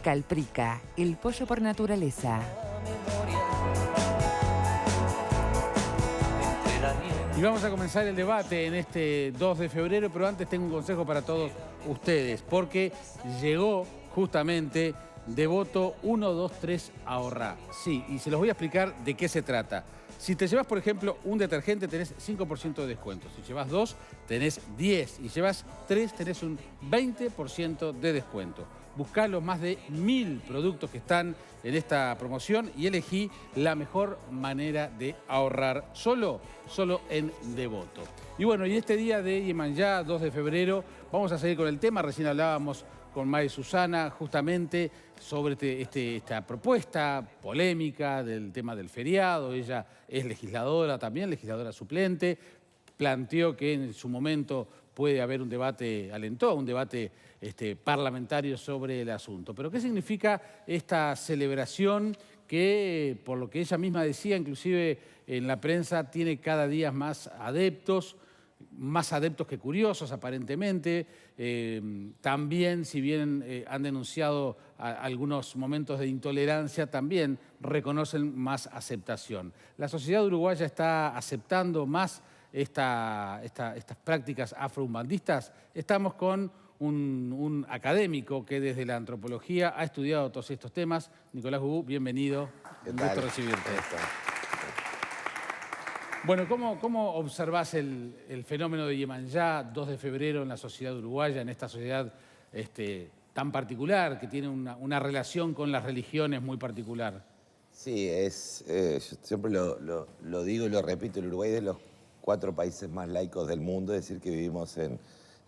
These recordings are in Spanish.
Calprica, el pollo por naturaleza. Y vamos a comenzar el debate en este 2 de febrero, pero antes tengo un consejo para todos ustedes, porque llegó justamente Devoto 1, 2, 3 Ahorrá. Sí, y se los voy a explicar de qué se trata. Si te llevas, por ejemplo, un detergente, tenés 5% de descuento. Si llevas 2, tenés 10. Y llevas 3, tenés un 20% de descuento. Buscá los más de 1000 productos que están en esta promoción y elegí la mejor manera de ahorrar solo en Devoto. Y bueno, y este día de Iemanjá, 2 de febrero, vamos a seguir con el tema. Recién hablábamos con May Susana justamente sobre esta propuesta polémica del tema del feriado. Ella es legisladora también, legisladora suplente. Planteó que en su momento puede haber un debate, alentó un debate parlamentario sobre el asunto. Pero ¿qué significa esta celebración que, por lo que ella misma decía, inclusive en la prensa, tiene cada día más adeptos que curiosos aparentemente? También, si bien han denunciado algunos momentos de intolerancia, también reconocen más aceptación. La sociedad uruguaya está aceptando más estas prácticas afroumbandistas. Estamos con un académico que desde la antropología ha estudiado todos estos temas. Nicolás Gubú, bienvenido. Un gusto recibirte. Bueno, ¿cómo observás el fenómeno de Iemanjá, 2 de febrero, en la sociedad uruguaya, en esta sociedad tan particular, que tiene una relación con las religiones muy particular? Sí, yo siempre lo digo y lo repito, el Uruguay es de los 4 países más laicos del mundo, es decir, que vivimos en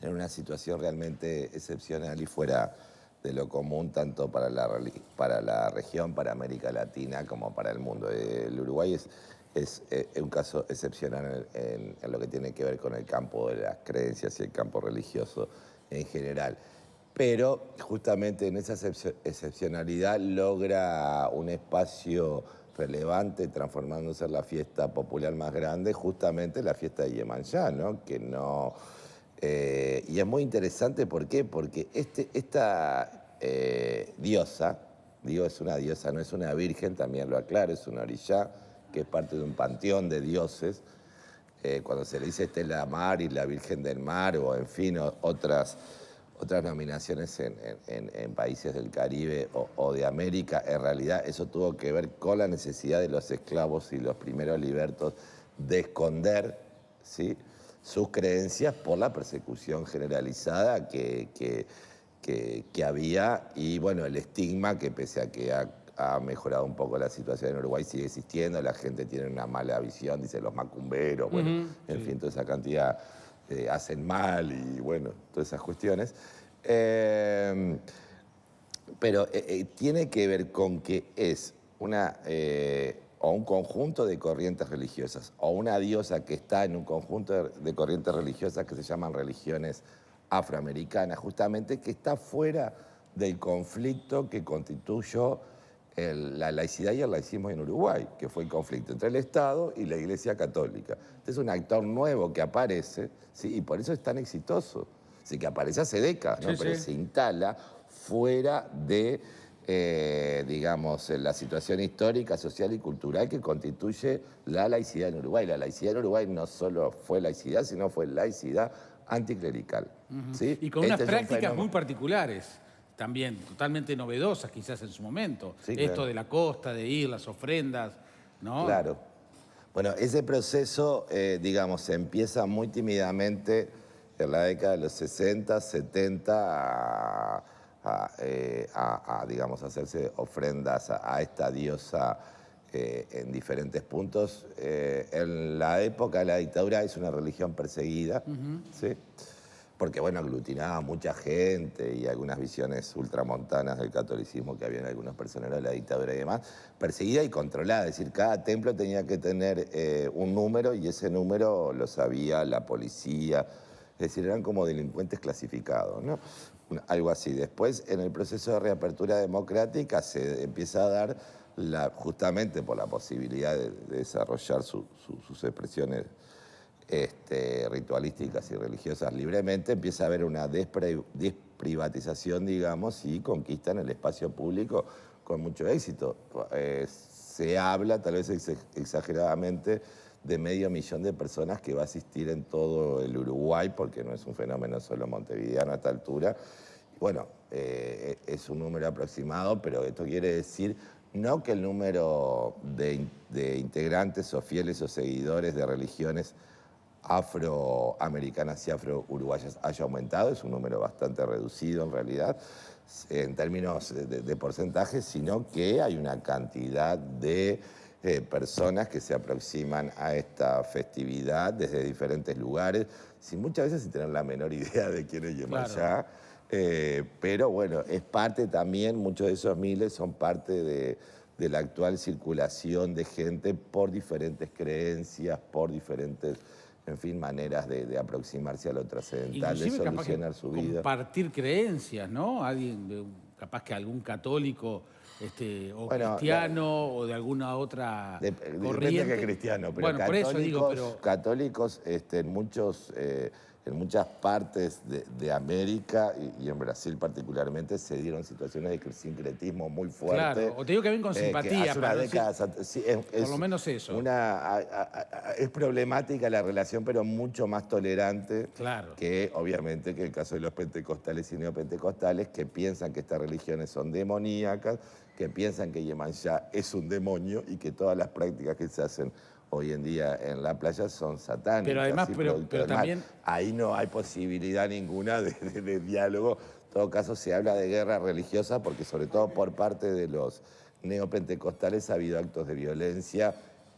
una situación realmente excepcional y fuera de lo común, tanto para la región, para América Latina, como para el mundo. El Uruguay es un caso excepcional en lo que tiene que ver con el campo de las creencias y el campo religioso en general. Pero justamente en esa excepcionalidad logra un espacio relevante, transformándose en la fiesta popular más grande, justamente la fiesta de Iemanjá, ¿no? Y es muy interesante, ¿por qué? Porque esta diosa, digo, es una diosa, no es una virgen, también lo aclaro, es una orixá, que es parte de un panteón de dioses. Cuando se le dice Estela Mar y la Virgen del Mar, o en fin, otras nominaciones en países del Caribe o de América, en realidad eso tuvo que ver con la necesidad de los esclavos y los primeros libertos de esconder, ¿sí?, sus creencias por la persecución generalizada que había, y bueno, el estigma que, pese a que ha mejorado un poco la situación en Uruguay, sigue existiendo. La gente tiene una mala visión, dice los macumberos, bueno, en fin, toda esa cantidad hacen mal y bueno, todas esas cuestiones. Pero tiene que ver con que es o un conjunto de corrientes religiosas o una diosa que está en un conjunto de corrientes religiosas que se llaman religiones afroamericanas, justamente, que está fuera del conflicto que constituyó la laicidad y el laicismo en Uruguay, que fue el conflicto entre el Estado y la Iglesia Católica. Este es un actor nuevo que aparece, ¿sí?, y por eso es tan exitoso. Sí, que aparece hace décadas, ¿no? Sí, pero sí, se instala fuera de, digamos, la situación histórica, social y cultural que constituye la laicidad en Uruguay. La laicidad en Uruguay no solo fue laicidad, sino fue laicidad anticlerical. ¿Sí? Y con unas prácticas muy particulares también, totalmente novedosas quizás en su momento. Sí, claro. Esto de la costa, de ir, las ofrendas, ¿no? Claro. Bueno, ese proceso, digamos, se empieza muy tímidamente en la década de los 60, 70 digamos, hacerse ofrendas a esta diosa en diferentes puntos. En la época de la dictadura es una religión perseguida, ¿sí?, porque, bueno, aglutinaba a mucha gente y algunas visiones ultramontanas del catolicismo que había en algunos personeros de la dictadura y demás, perseguida y controlada. Es decir, cada templo tenía que tener un número y ese número lo sabía la policía. Es decir, eran como delincuentes clasificados, ¿no? Algo así. Después, en el proceso de reapertura democrática, se empieza a dar, justamente por la posibilidad de desarrollar sus expresiones ritualísticas y religiosas libremente, empieza a haber una privatización, digamos, y conquistan el espacio público con mucho éxito. Se habla, tal vez exageradamente, de 500.000 de personas que va a asistir en todo el Uruguay, porque no es un fenómeno solo montevideano a esta altura. Bueno, es un número aproximado, pero esto quiere decir no que el número de integrantes o fieles o seguidores de religiones afroamericanas y afro-uruguayas haya aumentado, es un número bastante reducido en realidad, en términos de porcentaje, sino que hay una cantidad de personas que se aproximan a esta festividad desde diferentes lugares, muchas veces sin tener la menor idea de quién es Yemayá. Claro. Pero bueno, es parte también, muchos de esos miles son parte de la actual circulación de gente por diferentes creencias, por diferentes, en fin, maneras de aproximarse a lo trascendental, de solucionar su vida. Compartir creencias, ¿no? Alguien, capaz que algún católico o bueno, cristiano o de alguna otra corriente. Depende de qué cristiano, pero bueno, católicos, por eso digo, pero... católicos en muchas partes de América y en Brasil particularmente se dieron situaciones de sincretismo muy fuerte. Claro, o te digo que ven con simpatía. Hace una década, sí, por lo menos eso. Es problemática la relación, pero mucho más tolerante claro. que obviamente que el caso de los pentecostales y neopentecostales, que piensan que estas religiones son demoníacas, que piensan que Yemayá es un demonio y que todas las prácticas que se hacen hoy en día en la playa son satánicas. Pero además, pero también... Ahí no hay posibilidad ninguna de diálogo. En todo caso, se habla de guerra religiosa porque sobre todo por parte de los neopentecostales ha habido actos de violencia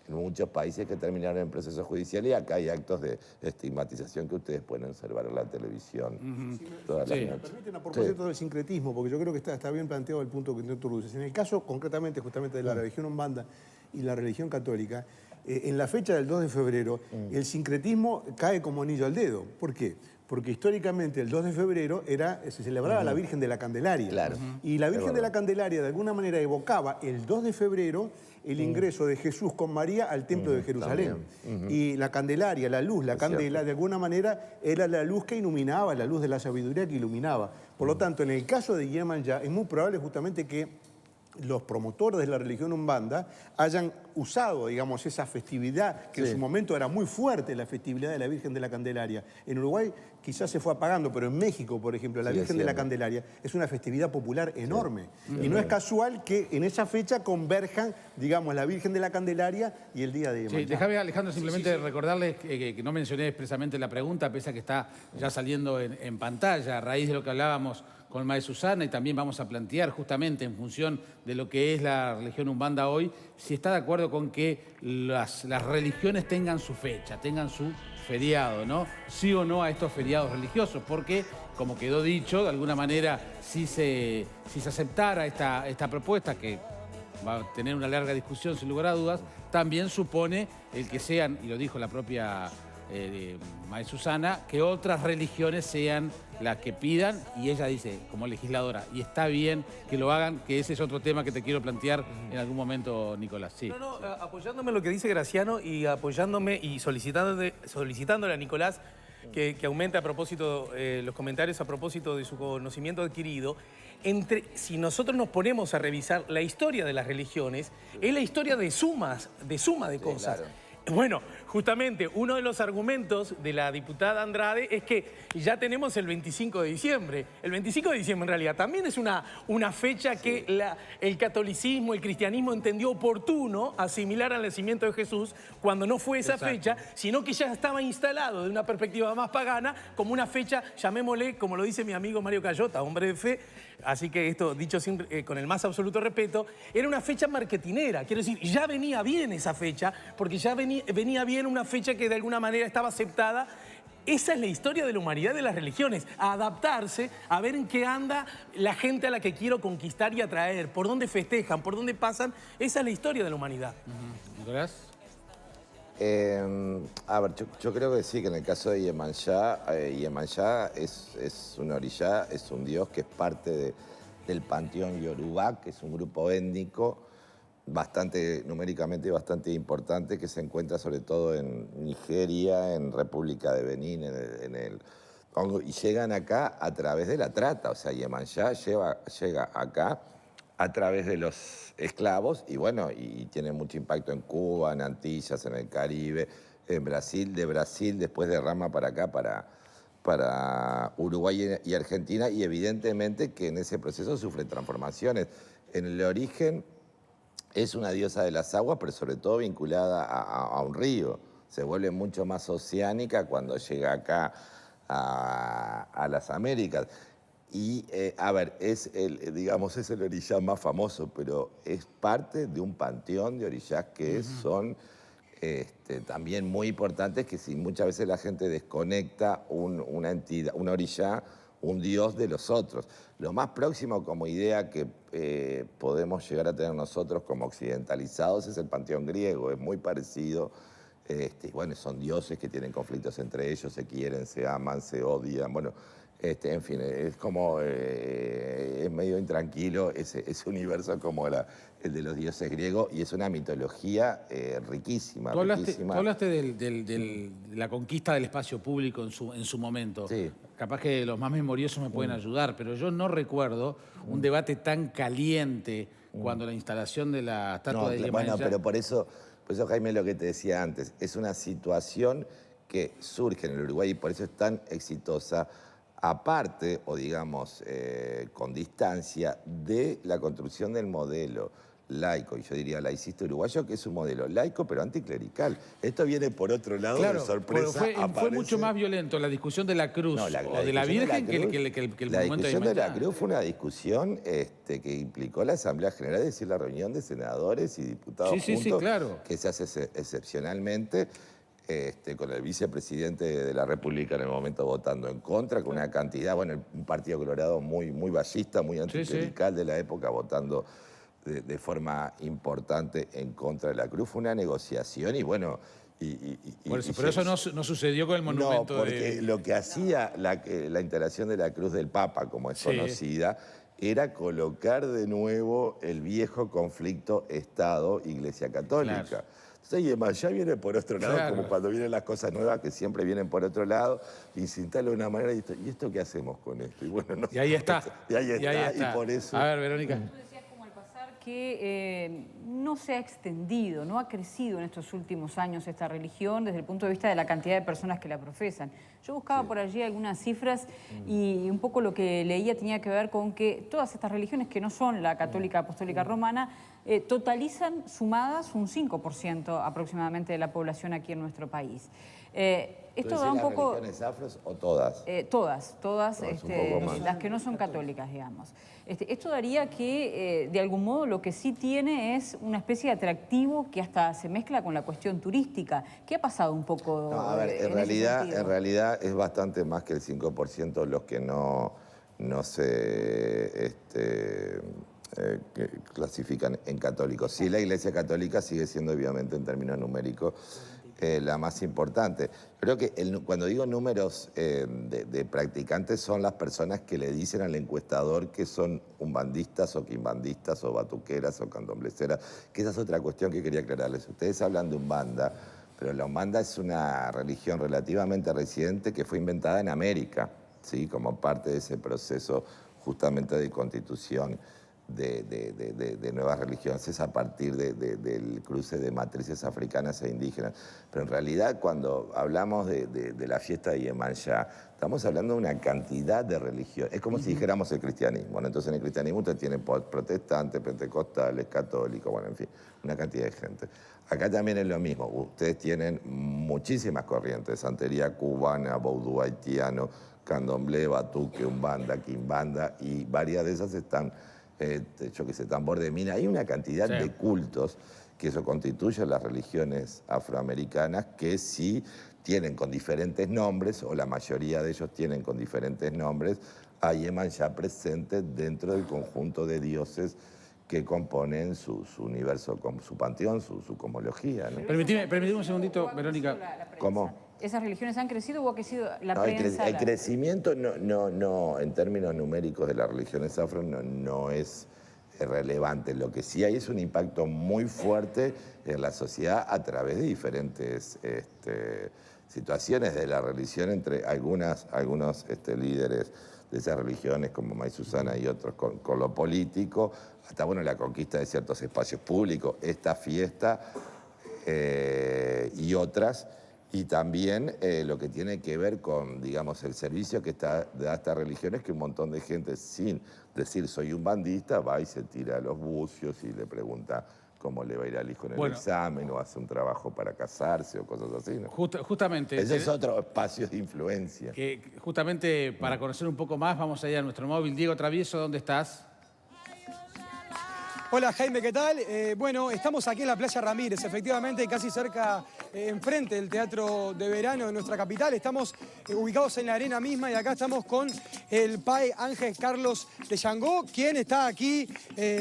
en muchos países que terminaron en procesos judiciales y acá hay actos de estigmatización que ustedes pueden observar en la televisión todas las noches. Permiten a propósito del sincretismo, porque yo creo que está bien planteado el punto que tú introduces. En el caso concretamente justamente de la religión umbanda y la religión católica, en la fecha del 2 de febrero, el sincretismo cae como anillo al dedo. ¿Por qué? Porque históricamente el 2 de febrero se celebraba la Virgen de la Candelaria. Claro. Y la Virgen de la Candelaria de alguna manera evocaba el 2 de febrero el ingreso de Jesús con María al Templo de Jerusalén. Y la Candelaria, la luz, la candela, de alguna manera era la luz que iluminaba, la luz de la sabiduría que iluminaba. Por lo tanto, en el caso de Yemayá, es muy probable justamente que los promotores de la religión umbanda hayan usado, digamos, esa festividad, que en su momento era muy fuerte, la festividad de la Virgen de la Candelaria. En Uruguay quizás se fue apagando, pero en México, por ejemplo, la Virgen de la Candelaria es una festividad popular enorme. Y no es casual que en esa fecha converjan, digamos, la Virgen de la Candelaria y el día de Yemayá. Sí, déjame, Alejandro, simplemente recordarles que no mencioné expresamente la pregunta, pese a que está ya saliendo en pantalla, a raíz de lo que hablábamos con Mae Susana, y también vamos a plantear justamente en función de lo que es la religión umbanda hoy, si está de acuerdo con que las religiones tengan su fecha, tengan su feriado, ¿no? Sí o no a estos feriados religiosos, porque, como quedó dicho, de alguna manera, si se aceptara esta propuesta, que va a tener una larga discusión sin lugar a dudas, también supone el que sean, y lo dijo la propia Mae Susana, que otras religiones sean las que pidan, y ella dice, como legisladora, y está bien que lo hagan, que ese es otro tema que te quiero plantear en algún momento, Nicolás. Sí. Apoyándome en lo que dice Graciano y apoyándome y solicitándole a Nicolás que aumente a propósito los comentarios a propósito de su conocimiento adquirido. Si nosotros nos ponemos a revisar la historia de las religiones, es la historia de suma de cosas. Claro. Bueno, justamente uno de los argumentos de la diputada Andrade es que ya tenemos el 25 de diciembre. El 25 de diciembre en realidad también es una fecha que el catolicismo, el cristianismo entendió oportuno asimilar al nacimiento de Jesús cuando no fue esa fecha, sino que ya estaba instalado de una perspectiva más pagana como una fecha, llamémosle, como lo dice mi amigo Mario Cayota, hombre de fe. Así que esto, dicho con el más absoluto respeto, era una fecha marketinera. Quiero decir, ya venía bien esa fecha, porque ya venía bien una fecha que de alguna manera estaba aceptada. Esa es la historia de la humanidad de las religiones, a adaptarse, a ver en qué anda la gente a la que quiero conquistar y atraer, por dónde festejan, por dónde pasan. Esa es la historia de la humanidad. ¿Nicolás? A ver, yo creo que sí, que en el caso de Yemayá es un orillá, es un dios que es parte del panteón Yorubá, que es un grupo étnico numéricamente bastante importante, que se encuentra sobre todo en Nigeria, en República de Benín, y llegan acá a través de la trata, o sea, Iemanjá llega acá a través de los esclavos y bueno, y tiene mucho impacto en Cuba, en Antillas, en el Caribe, en Brasil, de Brasil después derrama para acá, para Uruguay y Argentina, y evidentemente que en ese proceso sufre transformaciones. En el origen es una diosa de las aguas, pero sobre todo vinculada a un río. Se vuelve mucho más oceánica cuando llega acá a las Américas. Y, a ver, digamos, es el orillá más famoso, pero es parte de un panteón de orillás que son también muy importantes, que si muchas veces la gente desconecta una entidad, una orillá, un dios de los otros. Lo más próximo como idea que podemos llegar a tener nosotros como occidentalizados es el panteón griego, es muy parecido. Bueno, son dioses que tienen conflictos entre ellos, se quieren, se aman, se odian, bueno, en fin, es como, es medio intranquilo ese universo como el de los dioses griegos, y es una mitología riquísima. Tú hablaste de la conquista del espacio público en su momento. Sí. Capaz que los más memoriosos me pueden ayudar, pero yo no recuerdo un debate tan caliente cuando la instalación de la estatua de Iemanjá. Bueno, pero por eso, Jaime, lo que te decía antes, es una situación que surge en el Uruguay y por eso es tan exitosa, aparte, o digamos, con distancia, de la construcción del modelo laico, y yo diría laicista uruguayo, que es un modelo laico pero anticlerical. Esto viene por otro lado, claro, de sorpresa. Fue mucho más violento la discusión de la cruz o de la Virgen que el monumento de La discusión de la Iemanjá. cruz fue una discusión que implicó la Asamblea General, es decir, la reunión de senadores y diputados juntos, sí, claro. que se hace excepcionalmente, con el vicepresidente de la República en el momento votando en contra, con una cantidad, bueno, un partido colorado muy ballista, muy anticlerical de la época, votando de forma importante en contra de la cruz. Fue una negociación y bueno... Pero eso no sucedió con el monumento. No, porque lo que hacía la instalación de la cruz del Papa, como es conocida, era colocar de nuevo el viejo conflicto Estado-Iglesia Católica. Claro. Entonces, Iemanjá viene por otro lado, como cuando vienen las cosas nuevas, que siempre vienen por otro lado, y se instala de una manera, ¿y esto qué hacemos con esto? Y bueno, y ahí está. Y ahí está, y por eso... A ver, Verónica. Tú decías como al pasar que no se ha extendido, no ha crecido en estos últimos años esta religión desde el punto de vista de la cantidad de personas que la profesan. Yo buscaba por allí algunas cifras y un poco lo que leía tenía que ver con que todas estas religiones que no son la católica apostólica romana totalizan sumadas un 5% aproximadamente de la población aquí en nuestro país. Esto da un poco... ¿Las religiones afros o todas? Todas, un poco más. las que no son católicas, digamos. Esto daría que, de algún modo, lo que sí tiene es una especie de atractivo que hasta se mezcla con la cuestión turística. ¿Qué ha pasado un poco No, a ver, en realidad es bastante más que el 5% los que no se que clasifican en católicos. Sí, la Iglesia Católica sigue siendo, obviamente, en términos numéricos, la más importante. Creo que cuando digo números de practicantes son las personas que le dicen al encuestador que son umbandistas o quimbandistas o batuqueras o candombleceras, que esa es otra cuestión que quería aclararles. Ustedes hablan de umbanda, pero la umbanda es una religión relativamente reciente que fue inventada en América, ¿sí? Como parte de ese proceso justamente de constitución de nuevas religiones, es a partir del cruce de matrices africanas e indígenas. Pero en realidad cuando hablamos de la fiesta de Iemanjá, estamos hablando de una cantidad de religiones. Es como si dijéramos el cristianismo, ¿no? Entonces en el cristianismo usted tiene protestantes, pentecostales, católicos, bueno, en fin, una cantidad de gente. Acá también es lo mismo, ustedes tienen muchísimas corrientes, santería cubana, vaudú haitiano, candomblé, batuque, umbanda, quimbanda, y varias de esas están... yo qué sé, tambor de mina, hay una cantidad de cultos que eso constituye las religiones afroamericanas que sí tienen con diferentes nombres, o la mayoría de ellos tienen con diferentes nombres, a Iemanjá presente dentro del conjunto de dioses que componen su universo, su panteón, su cosmología, ¿no? Permitime un segundito, Verónica. ¿Cómo? ¿Esas religiones han crecido o ha crecido la No, prensa? el crecimiento no, en términos numéricos de las religiones afro no es relevante. Lo que sí hay es un impacto muy fuerte en la sociedad a través de diferentes situaciones de la religión entre algunos líderes de esas religiones como May Susana y otros con lo político, hasta bueno, la conquista de ciertos espacios públicos, esta fiesta y otras, y también lo que tiene que ver con, digamos, el servicio que da esta religión es que un montón de gente, sin decir soy un bandista, va y se tira a los bucios y le pregunta cómo le va a ir al hijo en el examen, o hace un trabajo para casarse o cosas así, ¿no? Justamente. Ese es otro espacio de influencia. Que justamente para conocer un poco más vamos a ir a nuestro móvil. Diego Travieso, ¿dónde estás? Hola Jaime, ¿qué tal? Bueno, estamos aquí en la Playa Ramírez, efectivamente, casi cerca, enfrente del Teatro de Verano de nuestra capital. Estamos ubicados en la arena misma y acá estamos con el Pai Ángel Carlos de Yangó, quien está aquí,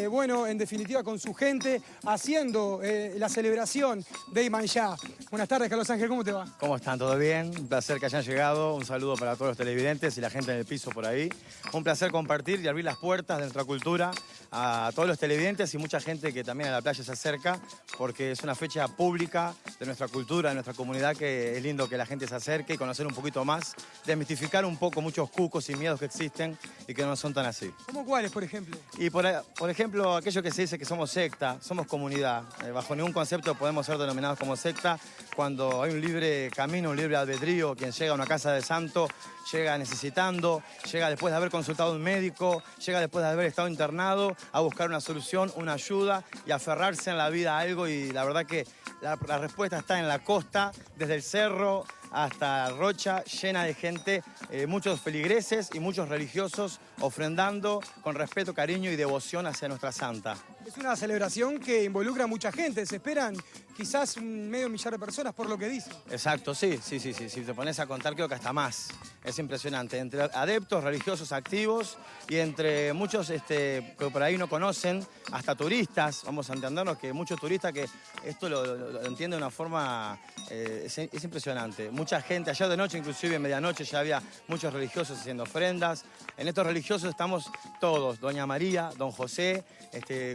bueno, en definitiva con su gente, haciendo la celebración de Iemanjá. Buenas tardes, Carlos Ángel, ¿cómo te va? ¿Cómo están? ¿Todo bien? Un placer que hayan llegado. Un saludo para todos los televidentes y la gente en el piso por ahí. Un placer compartir y abrir las puertas de nuestra cultura a todos los televidentes y mucha gente que también a la playa se acerca, porque es una fecha pública de nuestra cultura, de nuestra comunidad, que es lindo que la gente se acerque y conocer un poquito más, desmitificar un poco muchos cucos y miedos que existen y que no son tan así. ¿Cómo cuáles, por ejemplo? Y por ejemplo, aquello que se dice que somos secta, somos comunidad. Bajo ningún concepto podemos ser denominados como secta cuando hay un libre camino, un libre albedrío. Quien llega a una casa de santo llega necesitando, llega después de haber consultado a un médico, llega después de haber estado internado a buscar una solución, una ayuda y aferrarse en la vida a algo. Y la verdad que la respuesta está en la costa, desde el cerro hasta Rocha, llena de gente, muchos feligreses y muchos religiosos ofrendando con respeto, cariño y devoción hacia nuestra santa. Es una celebración que involucra a mucha gente, se esperan quizás un medio millar de personas por lo que dicen. Exacto, sí. Si te pones a contar creo que hasta más. Es impresionante. Entre adeptos, religiosos activos y entre muchos que por ahí no conocen, hasta turistas, vamos a entendernos que muchos turistas que esto lo entienden de una forma, es impresionante. Mucha gente, ayer de noche, inclusive en medianoche, ya había muchos religiosos haciendo ofrendas. En estos religiosos estamos todos, Doña María, Don José,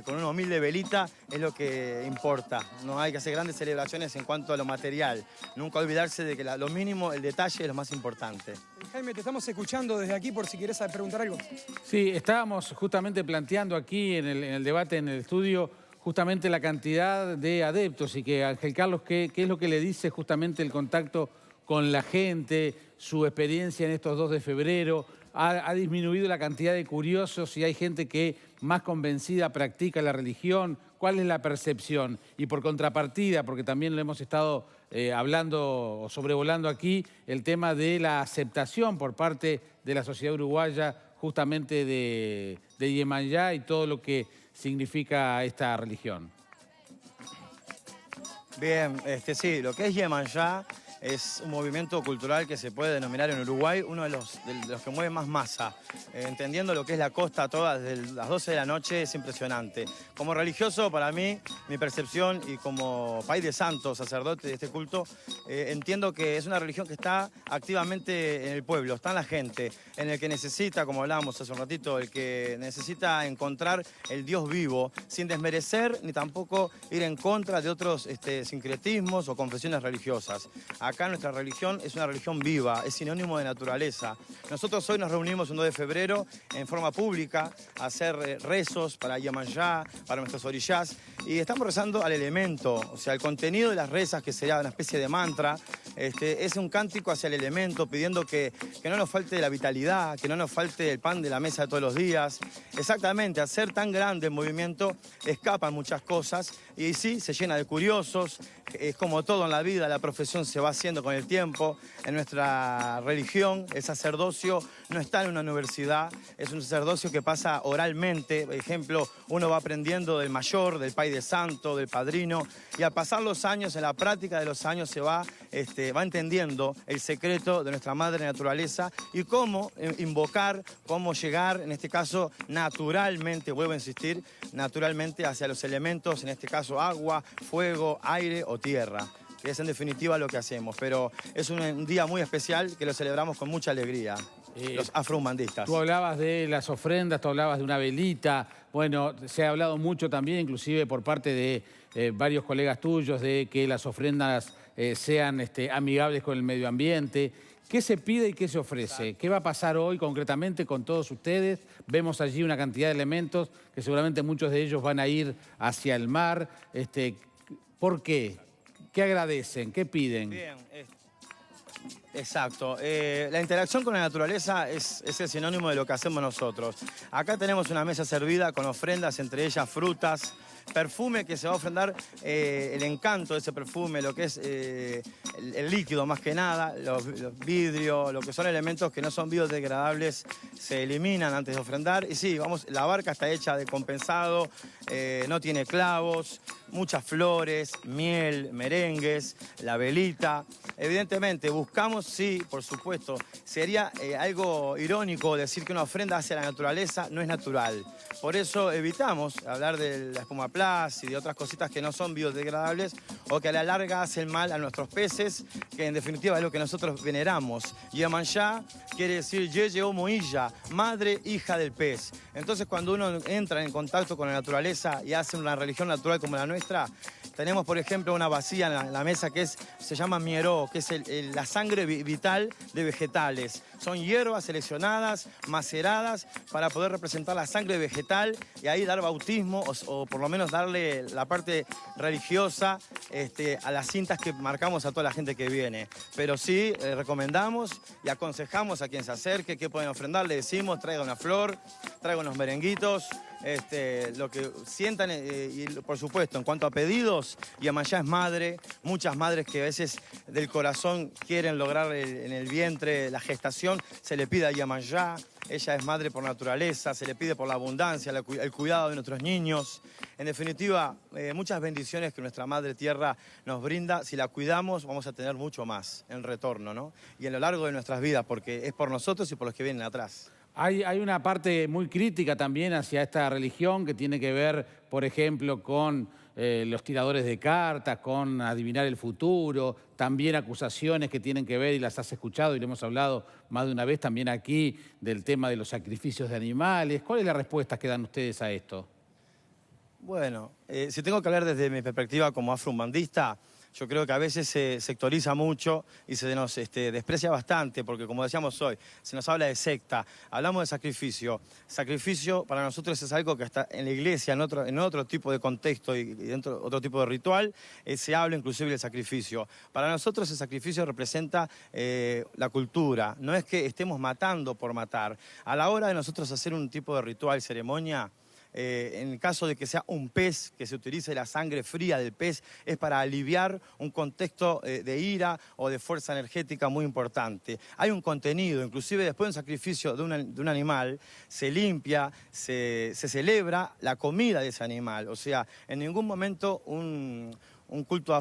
con una humilde velita, es lo que importa. No hay que hacer grandes celebraciones en cuanto a lo material. Nunca olvidarse de que lo mínimo, el detalle es lo más importante. Jaime, te estamos escuchando desde aquí por si querés preguntar algo. Sí, estábamos justamente planteando aquí en el debate, en el estudio, justamente la cantidad de adeptos y que Ángel Carlos, ¿qué es lo que le dice justamente el contacto con la gente, su experiencia en estos 2 de febrero? ¿Ha disminuido la cantidad de curiosos y hay gente que más convencida practica la religión? ¿Cuál es la percepción? Y por contrapartida, porque también lo hemos estado hablando o sobrevolando aquí, el tema de la aceptación por parte de la sociedad uruguaya justamente de Iemanjá y todo lo que significa esta religión. Bien, sí, lo que es Iemanjá es un movimiento cultural que se puede denominar en Uruguay uno de los que mueve más masa. Entendiendo lo que es la costa toda desde las 12 de la noche es impresionante. Como religioso, para mí, mi percepción y como pai de santo, sacerdote de este culto, entiendo que es una religión que está activamente en el pueblo, está en la gente, en el que necesita, como hablábamos hace un ratito, el que necesita encontrar el Dios vivo, sin desmerecer ni tampoco ir en contra de otros sincretismos o confesiones religiosas. Acá nuestra religión es una religión viva, es sinónimo de naturaleza. Nosotros hoy nos reunimos un 2 de febrero en forma pública a hacer rezos para Iemanjá, para nuestros orishás, y estamos rezando al elemento, o sea, el contenido de las rezas, que sería una especie de mantra, es un cántico hacia el elemento, pidiendo que no nos falte la vitalidad, que no nos falte el pan de la mesa de todos los días. Exactamente, al ser tan grande el movimiento, escapan muchas cosas, y sí, se llena de curiosos. Es como todo en la vida, la profesión se va haciendo con el tiempo. En nuestra religión, el sacerdocio no está en una universidad, es un sacerdocio que pasa oralmente. Por ejemplo, uno va aprendiendo del mayor, del pai de santo, del padrino, y al pasar los años, en la práctica de los años, se va entendiendo el secreto de nuestra madre naturaleza y cómo invocar, cómo llegar, en este caso, naturalmente, vuelvo a insistir, naturalmente hacia los elementos, en este caso agua, fuego, aire o tierra, que es en definitiva lo que hacemos. Pero es un día muy especial que lo celebramos con mucha alegría. los afroumbandistas. Tú hablabas de las ofrendas, tú hablabas de una velita. Bueno, se ha hablado mucho también, inclusive por parte de varios colegas tuyos, de que las ofrendas sean amigables con el medio ambiente. ¿Qué se pide y qué se ofrece? ¿Qué va a pasar hoy concretamente con todos ustedes? Vemos allí una cantidad de elementos que seguramente muchos de ellos van a ir hacia el mar. ¿Por qué? ¿Qué agradecen? ¿Qué piden? Bien, exacto. La interacción con la naturaleza es el sinónimo de lo que hacemos nosotros. Acá tenemos una mesa servida con ofrendas, entre ellas frutas, perfume que se va a ofrendar, el encanto de ese perfume, lo que es el líquido más que nada, los vidrios, lo que son elementos que no son biodegradables, se eliminan antes de ofrendar. Y sí, la barca está hecha de compensado, no tiene clavos, muchas flores, miel, merengues, la velita. Evidentemente, buscamos, sí, por supuesto, sería algo irónico decir que una ofrenda hacia la naturaleza no es natural. Por eso evitamos hablar de la espuma plast y de otras cositas que no son biodegradables o que a la larga hacen mal a nuestros peces, que en definitiva es lo que nosotros veneramos. Yemanjá quiere decir Yeye o Moilla, madre, hija del pez. Entonces, cuando uno entra en contacto con la naturaleza y hace una religión natural como la nuestra, tenemos, por ejemplo, una vacía en la mesa que se llama mieró, que es la sangre vital de vegetales. Son hierbas seleccionadas, maceradas, para poder representar la sangre vegetal y ahí dar bautismo o por lo menos darle la parte religiosa a las cintas que marcamos a toda la gente que viene. Pero sí, recomendamos y aconsejamos a quien se acerque que pueden ofrendar. Le decimos, traiga una flor, traiga unos merenguitos, lo que sientan. Y por supuesto, en cuanto a pedidos, Yemanjá es madre. Muchas madres que a veces del corazón quieren lograr en el vientre la gestación, se le pide a Yemanjá. Ella es madre por naturaleza, se le pide por la abundancia, el cuidado de nuestros niños. En definitiva, muchas bendiciones que nuestra Madre Tierra nos brinda. Si la cuidamos, vamos a tener mucho más en retorno, ¿no? Y en lo largo de nuestras vidas, porque es por nosotros y por los que vienen atrás. Hay una parte muy crítica también hacia esta religión que tiene que ver, por ejemplo, con los tiradores de cartas, con adivinar el futuro, también acusaciones que tienen que ver, y las has escuchado y le hemos hablado más de una vez también aquí, del tema de los sacrificios de animales. ¿Cuál es la respuesta que dan ustedes a esto? Bueno, si tengo que hablar desde mi perspectiva como afroumbandista, yo creo que a veces se sectoriza mucho y se nos desprecia bastante, porque como decíamos hoy, se nos habla de secta, hablamos de sacrificio. Sacrificio para nosotros es algo que está en la iglesia, en otro tipo de contexto y dentro de otro tipo de ritual, se habla inclusive del sacrificio. Para nosotros el sacrificio representa la cultura, no es que estemos matando por matar. A la hora de nosotros hacer un tipo de ritual, ceremonia, en el caso de que sea un pez, que se utilice la sangre fría del pez, es para aliviar un contexto de ira o de fuerza energética muy importante. Hay un contenido, inclusive después de un sacrificio de un animal, se limpia, se celebra la comida de ese animal. O sea, en ningún momento un culto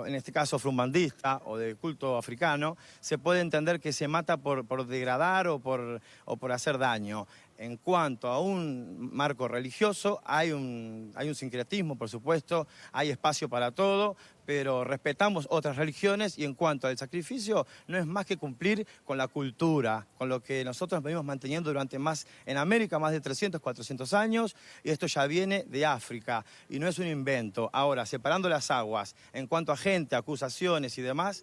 en este caso afroumbandista o de culto africano, se puede entender que se mata por degradar o por hacer daño. En cuanto a un marco religioso, hay un sincretismo, por supuesto, hay espacio para todo, pero respetamos otras religiones y en cuanto al sacrificio, no es más que cumplir con la cultura, con lo que nosotros venimos manteniendo en América más de 300, 400 años, y esto ya viene de África y no es un invento. Ahora, separando las aguas, en cuanto a gente, acusaciones y demás,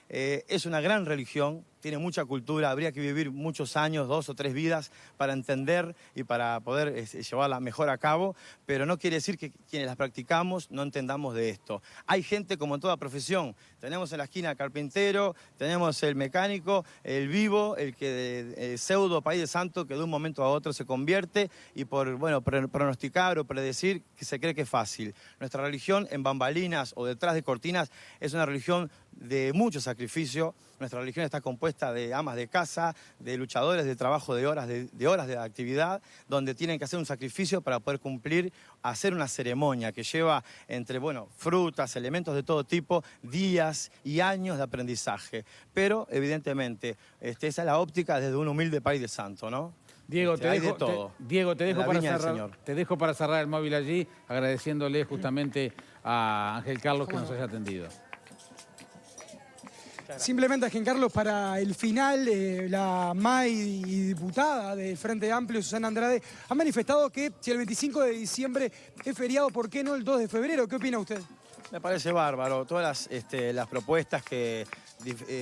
es una gran religión, tiene mucha cultura, habría que vivir muchos años, 2 o 3 vidas, para entender y para poder llevarla mejor a cabo, pero no quiere decir que quienes las practicamos no entendamos de esto. Hay gente como en toda profesión, tenemos en la esquina el carpintero, tenemos el mecánico, el vivo, el que pseudo país de santo que de un momento a otro se convierte y por pronosticar o predecir que se cree que es fácil. Nuestra religión en bambalinas o detrás de cortinas es una religión de mucho sacrificio. Nuestra religión está compuesta de amas de casa, de luchadores de trabajo de horas de actividad, donde tienen que hacer un sacrificio para poder cumplir, hacer una ceremonia que lleva entre, frutas, elementos de todo tipo, días y años de aprendizaje. Pero, evidentemente, esa es la óptica desde un humilde país de santo, ¿no? Diego, te dejo para cerrar el móvil allí, agradeciéndole justamente a Ángel Carlos que nos haya atendido. Simplemente, Ángel Carlos, para el final, la MAI y diputada del Frente Amplio, Susana Andrade, ha manifestado que si el 25 de diciembre es feriado, ¿por qué no el 2 de febrero? ¿Qué opina usted? Me parece bárbaro. Todas las propuestas que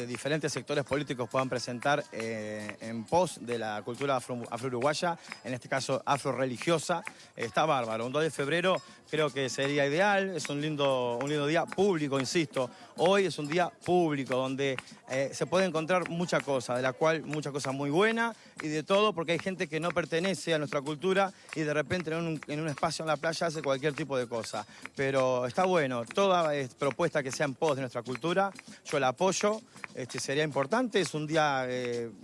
diferentes sectores políticos puedan presentar en pos de la cultura afro-uruguaya, en este caso afro-religiosa, está bárbaro. Un 2 de febrero creo que sería ideal, es un lindo día público, insisto. Hoy es un día público donde se puede encontrar mucha cosa, de la cual mucha cosa muy buena y de todo, porque hay gente que no pertenece a nuestra cultura y de repente en un espacio en la playa hace cualquier tipo de cosa. Pero está bueno, toda propuesta que sea en pos de nuestra cultura, yo la apoyo. Sería importante, es un día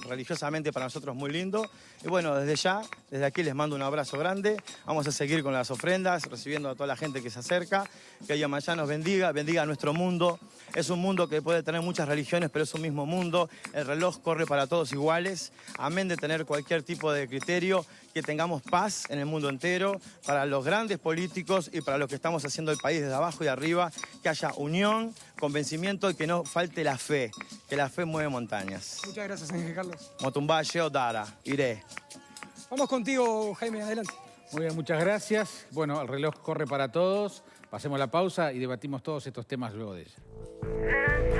religiosamente para nosotros muy lindo. Y bueno, desde aquí les mando un abrazo grande. Vamos a seguir con las ofrendas, recibiendo a toda la gente que se acerca. Que Yamayá nos bendiga, bendiga a nuestro mundo. Es un mundo que puede tener muchas religiones, pero es un mismo mundo. El reloj corre para todos iguales. Amén de tener cualquier tipo de criterio. Que tengamos paz en el mundo entero, para los grandes políticos y para los que estamos haciendo el país desde abajo y arriba, que haya unión, convencimiento y que no falte la fe, que la fe mueve montañas. Muchas gracias, Ángel Carlos. Motumbaye Odara, iré. Vamos contigo, Jaime, adelante. Muy bien, muchas gracias. Bueno, el reloj corre para todos. Pasemos la pausa y debatimos todos estos temas luego de ella.